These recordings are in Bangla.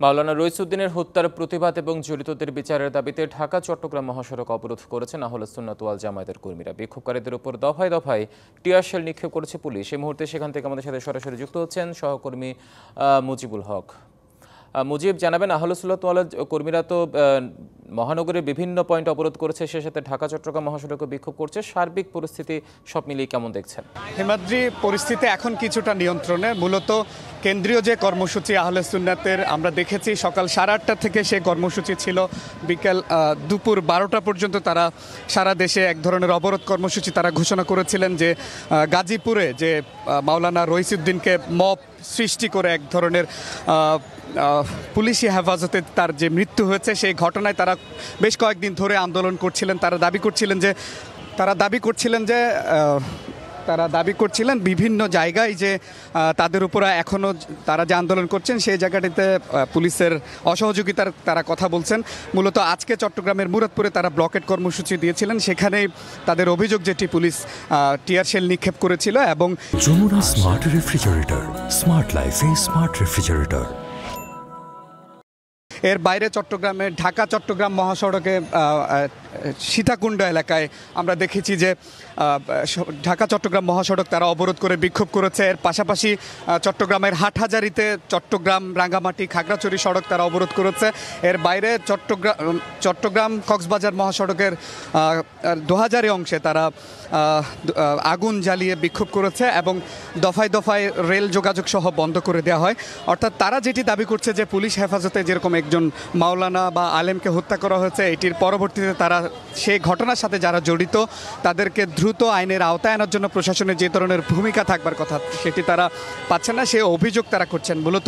মাওলানা রইসুদ্দিনের হত্যার প্রতিবাদ এবং জড়িতদের বিচারের দাবিতে ঢাকা চট্টগ্রাম মহাসড়ক অবরোধ করেছেন আহলে সুন্নাত ওয়াল জামায়াতের কর্মীরা। বিক্ষোভকারীদের উপর দফায় দফায় টিয়ারশেল নিক্ষেপ করেছে পুলিশ। এই মুহূর্তে সেখান থেকে আমাদের সাথে সরাসরি যুক্ত হচ্ছেন সহকর্মী মুজিবুল হক। মুজিব, জানাবেন, আহলে সুন্নাত ওয়াল কর্মীরা তো মহানগরের বিভিন্ন পয়েন্ট অবরোধ করেছে, সে সাথে ঢাকা চট্টগ্রাম মহাসড়কে বিক্ষোভ করছে। সার্বিক পরিস্থিতি সব মিলিয়ে কেমন দেখছেন? হিমাদ্রি, পরিস্থিতি এখন কিছুটা নিয়ন্ত্রণে। মূলত কেন্দ্রীয় যে কর্মসূচি আহলে সুন্নাতের আমরা দেখেছি সকাল 8:30 থেকে সে কর্মসূচি ছিল বিকেল দুপুর 12টা পর্যন্ত। তারা সারা দেশে এক ধরনের অবরোধ কর্মসূচি তারা ঘোষণা করেছিলেন যে গাজীপুরে যে মাওলানা রইসুদ্দিনকে মব সৃষ্টি করে এক ধরনের পুলিশি হেফাজতে তার যে মৃত্যু হয়েছে সেই ঘটনায় তারা বেশ কয়েকদিন ধরে আন্দোলন করছিলেন। তারা দাবি করছিলেন বিভিন্ন জায়গায় যে তাদের উপর এখনও তারা যে আন্দোলন করছেন সেই জায়গাটিতে পুলিশের অসহযোগিতার তারা কথা বলছেন। মূলত আজকে চট্টগ্রামের মুরাদপুরে তারা ব্লকেট কর্মসূচি দিয়েছিলেন, সেখানেই তাদের অভিযোগ যেটি পুলিশ টিয়ারশেল নিক্ষেপ করেছিল। এবং যমুনা স্মার্ট রেফ্রিজারেটর, স্মার্ট লাইফে স্মার্ট রেফ্রিজারেটর। এর বাইরে চট্টগ্রামের ঢাকা চট্টগ্রাম মহাসড়কে সীতাকুণ্ড এলাকায় আমরা দেখেছি যে ঢাকা চট্টগ্রাম মহাসড়ক তারা অবরোধ করে বিক্ষোভ করেছে। এর পাশাপাশি চট্টগ্রামের হাটহাজারিতে চট্টগ্রাম রাঙ্গামাটি খাগড়াছড়ি সড়ক তারা অবরোধ করেছে। এর বাইরে চট্টগ্রাম কক্সবাজার মহাসড়কের দোহাজারি অংশে তারা আগুন জ্বালিয়ে বিক্ষোভ করেছে এবং দফায় দফায় রেল যোগাযোগ সহ বন্ধ করে দেওয়া হয়। অর্থাৎ তারা যেটি দাবি করছে যে পুলিশ হেফাজতে যেরকম একজন মাওলানা বা আলেমকে হত্যা করা হয়েছে, এটির পরবর্তীতে তারা সেই ঘটনার সাথে যারা জড়িত তাদেরকে দ্রুত আইনের আওতায় আনার জন্য প্রশাসনের যে ধরনের ভূমিকা থাকবার কথা সেটি তারা পাচ্ছেন না, সে অভিযোগ তারা করছেন। মূলত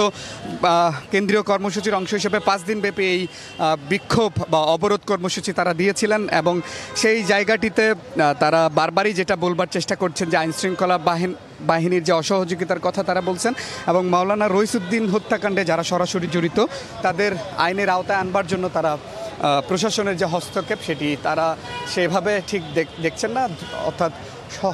কেন্দ্রীয় কর্মসূচির অংশ হিসেবে 5 দিন ব্যাপী এই বিক্ষোভ বা অবরোধ কর্মসূচি তারা দিয়েছিলেন এবং সেই জায়গাটিতে তারা বারবারই যেটা বলবার চেষ্টা করছেন যে আইনশৃঙ্খলা বাহিনীর যে অসহযোগিতার কথা তারা বলছেন এবং মাওলানা রইসুদ্দিন হত্যাকাণ্ডে যারা সরাসরি জড়িত তাদের আইনের আওতায় আনবার জন্য তারা প্রশাসনের যে হস্তক্ষেপ সেটি তারা সেভাবে ঠিক দেখছেন না। অর্থাৎ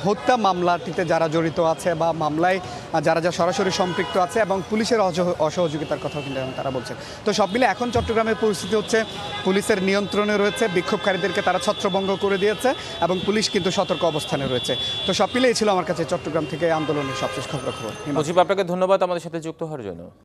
হত্যা মামলাটিতে যারা জড়িত আছে বা মামলায় যারা সরাসরি সম্পৃক্ত আছে এবং পুলিশের অসহযোগিতার কথা কিন্তু তারা বলছেন। তো সব মিলে এখন চট্টগ্রামের পরিস্থিতি হচ্ছে পুলিশের নিয়ন্ত্রণে রয়েছে, বিক্ষোভকারীদেরকে তারা ছত্রভঙ্গ করে দিয়েছে এবং পুলিশ কিন্তু সতর্ক অবস্থানে রয়েছে। তো সব মিলেই ছিল আমার কাছে চট্টগ্রাম থেকে আন্দোলনের সবশেষ খবর। মুজিব, আপনাকে ধন্যবাদ আমাদের সাথে যুক্ত হওয়ার জন্য।